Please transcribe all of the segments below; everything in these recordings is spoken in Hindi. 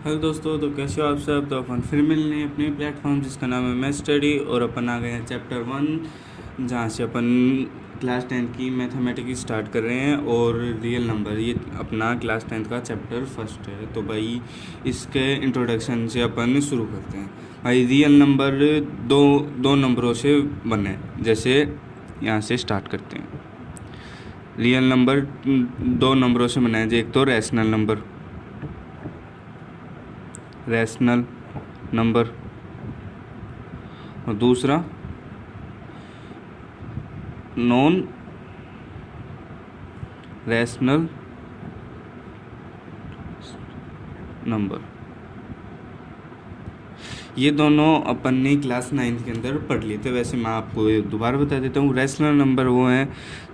हेलो दोस्तों, तो कैसे हो आप सब। तो अपन फिर मिलने अपने प्लेटफॉर्म जिसका नाम है मैं स्टडी, और अपन आ गए हैं चैप्टर 1 जहाँ से अपन क्लास 10 की मैथमेटिक्स स्टार्ट कर रहे हैं। और रियल नंबर ये अपना क्लास 10 का चैप्टर फर्स्ट है। तो भाई इसके इंट्रोडक्शन से अपन शुरू करते हैं। भाई रियल नंबर दो दो नंबरों से बने, जैसे यहाँ से स्टार्ट करते हैं। रियल नंबर दो नंबरों से बना है, एक तो रैशनल नंबर और दूसरा नॉन रैशनल नंबर। ये दोनों अपन ने क्लास 9 के अंदर पढ़ लिए थे। वैसे मैं आपको दोबारा बता देता हूँ। रैशनल नंबर वो हैं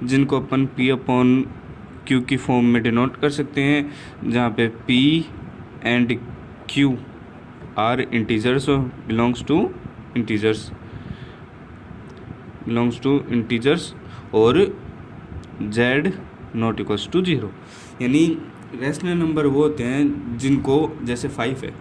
जिनको अपन P अपॉन Q की फॉर्म में डिनोट कर सकते हैं, जहाँ पे P and Q are integers और बिलोंग्स टू इंटीजर्स और Z नॉट इक्वल्स टू 0। यानी रैशनल नंबर वो होते हैं जिनको, जैसे 5 है,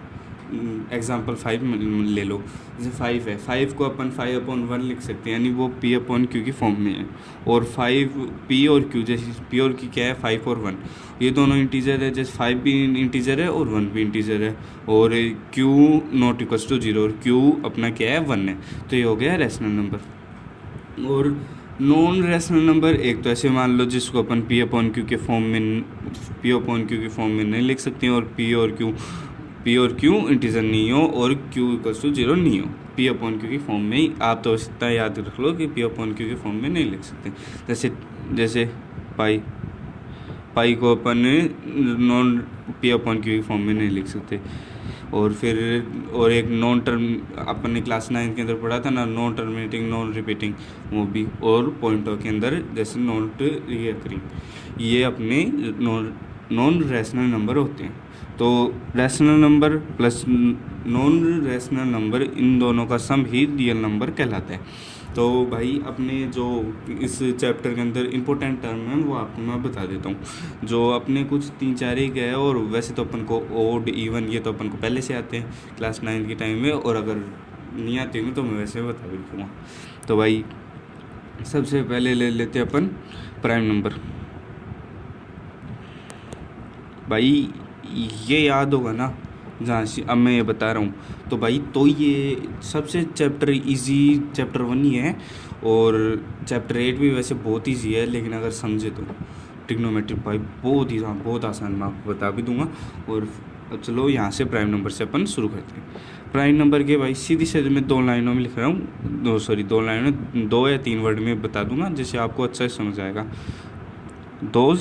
एग्जाम्पल 5 ले लो। जैसे 5 है, 5 को अपन 5/1 लिख सकते हैं, यानी वो P अपॉन Q की फॉर्म में है। और 5 P और Q, जैसे P और Q क्या है, 5 और 1, ये दोनों इंटीजर है। जैसे 5 भी इंटीजर है और 1 भी इंटीजर है। और Q नॉट इक्वल्स टू 0 और Q अपना क्या है, 1 है। तो ये हो गया रैशनल नंबर। और नॉन रैशनल नंबर एक तो ऐसे मान लो जिसको अपन P अपॉन Q के फॉर्म में नहीं लिख सकते हैं, और P और Q इंटीजर नहीं हो और Q इक्वल्स टू 0 नहीं हो। P अपॉन Q की फॉर्म में ही, आप तो इतना याद रख लो कि P अपॉन Q की फॉर्म में नहीं लिख सकते। जैसे पाई को अपन नॉन P अपॉन Q की फॉर्म में नहीं लिख सकते। और फिर एक नॉन टर्म अपन ने क्लास 9 के अंदर पढ़ा था ना, नॉन टर्मिनेटिंग नॉन रिपीटिंग, वो भी। और पॉइंटों के अंदर जैसे नॉट रिकरिंग, ये अपने नॉन रैशनल नंबर होते हैं। तो rational number plus non rational number, इन दोनों का सम ही रियल नंबर कहलाता है। तो भाई अपने जो इस चैप्टर के अंदर इम्पोर्टेंट टर्म है वो आपको मैं बता देता हूँ। जो अपने कुछ 3-4 ही गए, और वैसे तो अपन को ओड इवन ये तो अपन को पहले से आते हैं क्लास 9 के टाइम में, और अगर नहीं आते होंगे तो मैं वैसे बता भी दूँगा। तो भाई सबसे पहले ले लेते हैं अपन प्राइम नंबर। भाई ये याद होगा ना, जहाँ से अब मैं ये बता रहा हूँ। तो भाई तो ये सबसे इजी चैप्टर 1 ही है, और चैप्टर 8 भी वैसे बहुत ईजी है, लेकिन अगर समझे तो ट्रिग्नोमेट्री भाई बहुत आसान, मैं आपको बता भी दूंगा। और अब चलो यहाँ से प्राइम नंबर से अपन शुरू करते हैं। प्राइम नंबर के भाई सीधी से मैं 2 लाइनों में लिख रहा हूँ, 2 लाइनों, 2 या 3 वर्ड में बता दूंगा, जैसे आपको अच्छा से समझ आएगा। दोज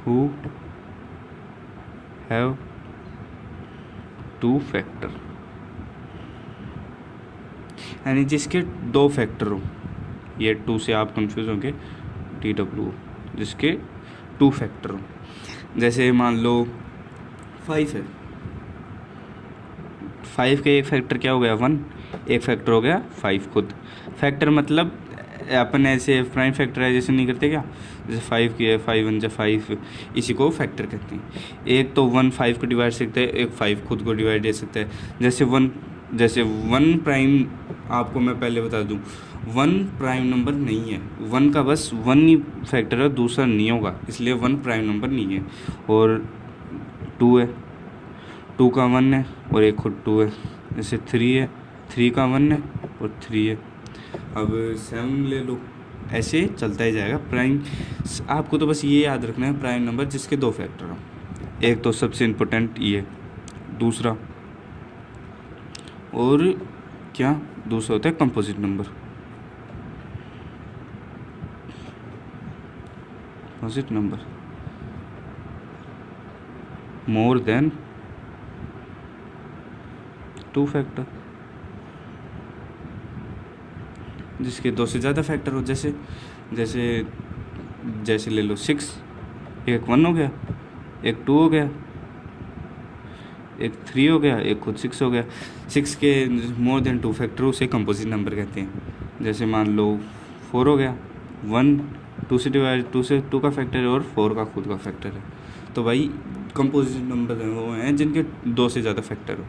who have 2 फैक्टर, यानी जिसके 2 फैक्टर हो। ये 2 से आप कंफ्यूज होंगे, TW, जिसके 2 फैक्टर हो। जैसे मान लो 5 है, 5 के एक फैक्टर क्या हो गया, 1, एक फैक्टर हो गया 5 खुद। फैक्टर मतलब अपन ऐसे प्राइम फैक्टराइजेशन नहीं करते क्या, जैसे 5 की है, 5 1 जा 5, इसी को फैक्टर कहते हैं। एक तो 1 5 को डिवाइड सकता है, एक 5 खुद को डिवाइड दे सकता है। जैसे 1 प्राइम, आपको मैं पहले बता दूं, 1 प्राइम नंबर नहीं है। 1 का बस 1 ही फैक्टर है, दूसरा नहीं होगा, इसलिए 1 प्राइम नंबर नहीं है। और 2 है, 2 का 1 है और एक खुद 2 है। जैसे 3 है, 3 का 1 है और 3 है। अब 7 ले लो, ऐसे चलता ही जाएगा। प्राइम आपको तो बस ये याद रखना है, प्राइम नंबर जिसके 2 फैक्टर हो। एक तो सबसे इम्पोर्टेंट ये, दूसरा और क्या, दूसरा होता है composite number. Composite number more than 2 factor, जिसके 2 से ज़्यादा फैक्टर हो। जैसे ले लो 6, एक 1 हो गया, एक 2 हो गया, एक 3 हो गया, एक खुद 6 हो गया। 6 के मोर देन 2 फैक्टर उसे कंपोजिट नंबर कहते हैं। जैसे मान लो 4 हो गया, 1 2 से 2 का फैक्टर है और 4 का खुद का फैक्टर है। तो भाई कंपोजिट नंबर हैं वो हैं जिनके 2 से ज़्यादा फैक्टर हो।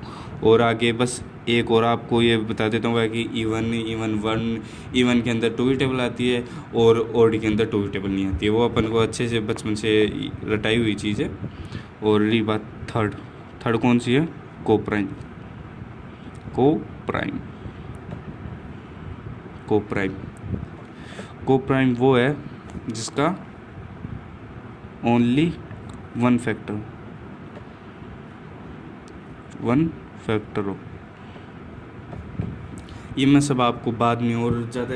और आगे बस एक और आपको ये बता देता हूँ कि इवन के अंदर 2 की टेबल आती है और ओड के अंदर 2 की टेबल नहीं आती है। वो अपन को अच्छे से बचपन से रटाई हुई चीज़ है। और रही बात थर्ड कौन सी है? को प्राइम वो है जिसका ओनली वन फैक्टर हो। ये मैं सब आपको बाद में और ज़्यादा,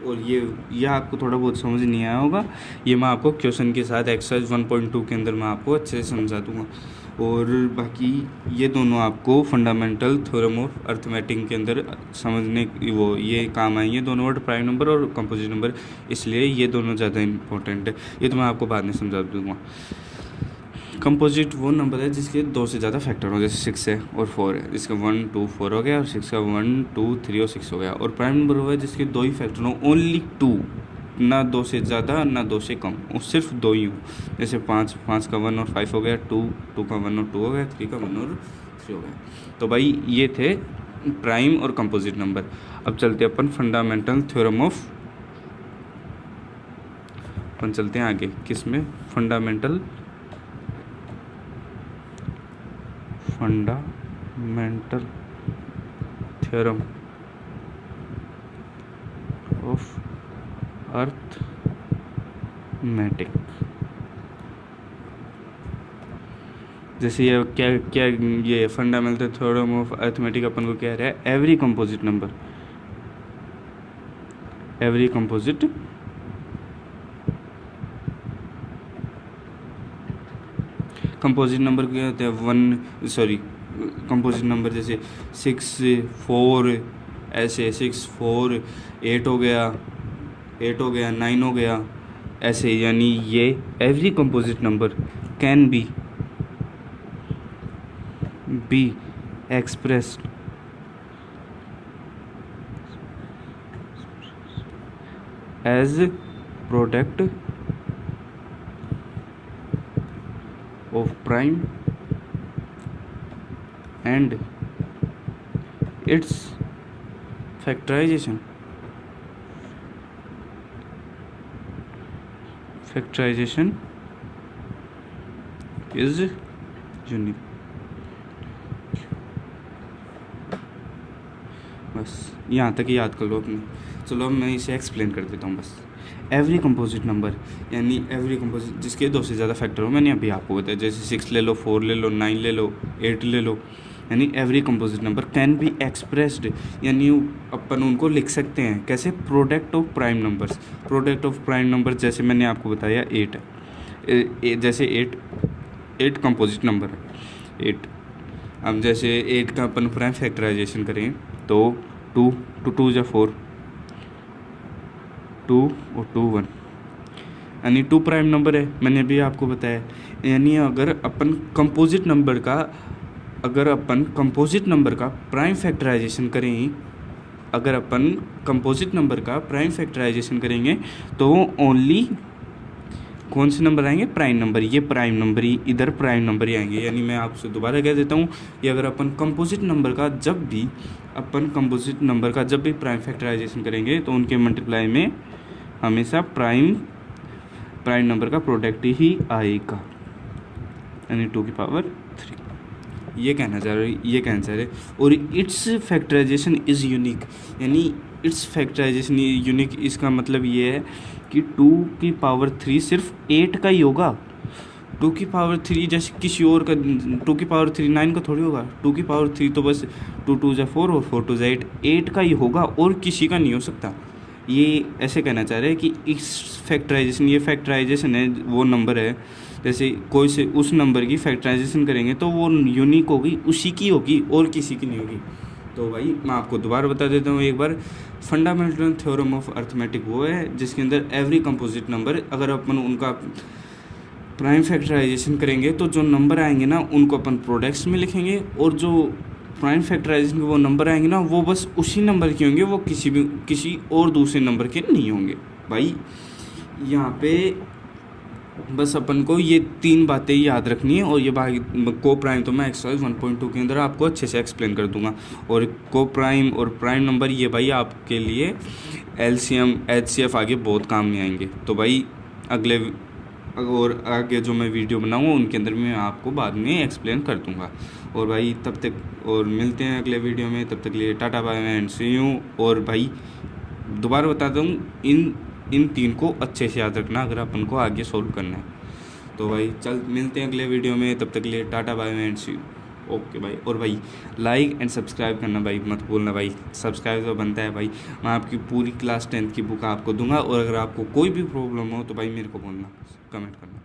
और ये आपको थोड़ा बहुत समझ नहीं आया होगा, ये मैं आपको क्वेश्चन के साथ एक्सरसाइज 1.2 के अंदर मैं आपको अच्छे से समझा दूँगा। और बाकी ये दोनों आपको फंडामेंटल थ्योरम ऑफ अर्थमेटिक के अंदर समझने वो ये काम आएंगे दोनों वर्ड, प्राइम नंबर और कंपोजिट नंबर, इसलिए ये दोनों ज़्यादा इंपॉर्टेंट है। ये तो मैं आपको बाद में समझा दूँगा। कंपोजिट वो नंबर है जिसके 2 से ज़्यादा फैक्टर हो, जैसे 6 है और 4 है, जिसका 1 2 4 हो गया, और 6 का 1 2 3 और 6 हो गया। और प्राइम नंबर वो है जिसके 2 ही फैक्टर हो, ओनली 2, ना 2 से ज़्यादा ना 2 से कम, और सिर्फ 2 ही हो। जैसे 5 का 1 और 5 हो गया, 2 का 1 और 2 हो गया, 3 का 1 और 3 हो गया। तो भाई ये थे प्राइम और कंपोजिट नंबर। अब चलते हैं अपन फंडामेंटल थ्योरम ऑफ, अपन चलते हैं आगे किसमें, फंडामेंटल थ्योरम ऑफ अर्थमेटिक। जैसे ये क्या ये फंडामेंटल थ्योरम ऑफ अर्थमेटिक अपन को कह रहा है, every composite number composite number क्या होते हैं, कंपोजिट नंबर जैसे 6 4 ऐसे, 6 4 8 हो गया, 9 हो गया ऐसे, यानी ये every composite number can be expressed as product of prime and its factorization is unique। बस यहाँ तक ही याद कर लो अपने। चलो अब मैं इसे एक्सप्लेन कर देता हूँ। बस एवरी कंपोजिट नंबर यानी एवरी कंपोजिट जिसके 2 से ज़्यादा फैक्टर हो, मैंने अभी आपको बताया, जैसे 6 ले लो, 4 ले लो, 9 ले लो, 8 ले लो, यानी every composite number can be expressed, यानी अपन उनको लिख सकते हैं कैसे, प्रोडक्ट ऑफ प्राइम नंबर्स। जैसे मैंने आपको बताया 8 है, जैसे 8 कंपोजिट नंबर है 8। अब जैसे 8 का अपन प्राइम फैक्टराइजेशन करें तो 2 2 या 4, 2 और 2 1, यानी 2 प्राइम नंबर है, मैंने भी आपको बताया। यानी अगर अपन कंपोजिट नंबर का प्राइम फैक्टराइजेशन करेंगे तो ओनली कौन से नंबर आएंगे, प्राइम नंबर। ये प्राइम नंबर ही इधर प्राइम नंबर ही आएंगे। यानी मैं आपसे दोबारा कह देता हूँ, ये अगर अपन कंपोजिट नंबर का जब भी प्राइम फैक्टराइजेशन करेंगे तो उनके मल्टीप्लाई में हमेशा प्राइम नंबर का प्रोडक्ट ही आएगा, यानी 2 की पावर 3। ये कहना चाह रहे। और इट्स फैक्टराइजेशन इज़ यूनिक, यानी इट्स फैक्टराइजेशन यूनिक, इसका मतलब ये है कि 2 की पावर 3 सिर्फ 8 का ही होगा। 2 की पावर 3 जैसे किसी और का 2 की पावर 3 9 का थोड़ी होगा। 2 की पावर 3 तो बस 2 2 जा 4 और 4 2 जा 8 का ही होगा, और किसी का नहीं हो सकता। ये ऐसे कहना चाह रहे हैं कि इस फैक्टराइजेशन है, वो नंबर है, जैसे कोई से उस नंबर की फैक्टराइजेशन करेंगे तो वो यूनिक होगी, उसी की होगी और किसी की नहीं होगी। तो भाई मैं आपको दोबारा बता देता हूँ एक बार, फंडामेंटल थ्योरम ऑफ अर्थमेटिक वो है जिसके अंदर एवरी कंपोजिट नंबर, अगर अपन उनका प्राइम फैक्टराइजेशन करेंगे तो जो नंबर आएंगे ना उनको अपन प्रोडक्ट्स में लिखेंगे, और जो प्राइम फैक्टराइजेशन के वो नंबर आएंगे ना वो बस उसी नंबर के होंगे, वो किसी और दूसरे नंबर के नहीं होंगे। भाई यहाँ पे बस अपन को ये 3 बातें याद रखनी है, और ये बाकी को प्राइम तो मैं एक्सरसाइज 1.2 के अंदर आपको अच्छे से एक्सप्लेन कर दूंगा। और को प्राइम और प्राइम नंबर ये भाई आपके लिए एलसीएम एचसीएफ आगे बहुत काम में आएंगे। तो भाई अगले और आगे जो मैं वीडियो बनाऊंगा उनके अंदर मैं आपको बाद में एक्सप्लेन कर दूंगा। और भाई तब तक और मिलते हैं अगले वीडियो में, तब तक लिए tata bye and see you. और भाई दोबारा बताता हूँ, इन 3 को अच्छे से याद रखना अगर अपन को आगे सोल्व करना है। तो भाई चल मिलते हैं अगले वीडियो में, तब तक लिए tata bye and see you. Okay भाई। और भाई लाइक एंड सब्सक्राइब करना भाई मत भूलना भाई, सब्सक्राइब तो बनता है भाई। मैं आपकी पूरी क्लास 10th की बुक आपको दूंगा, और अगर आपको कोई भी प्रॉब्लम हो तो भाई मेरे को बोलना, कमेंट करना।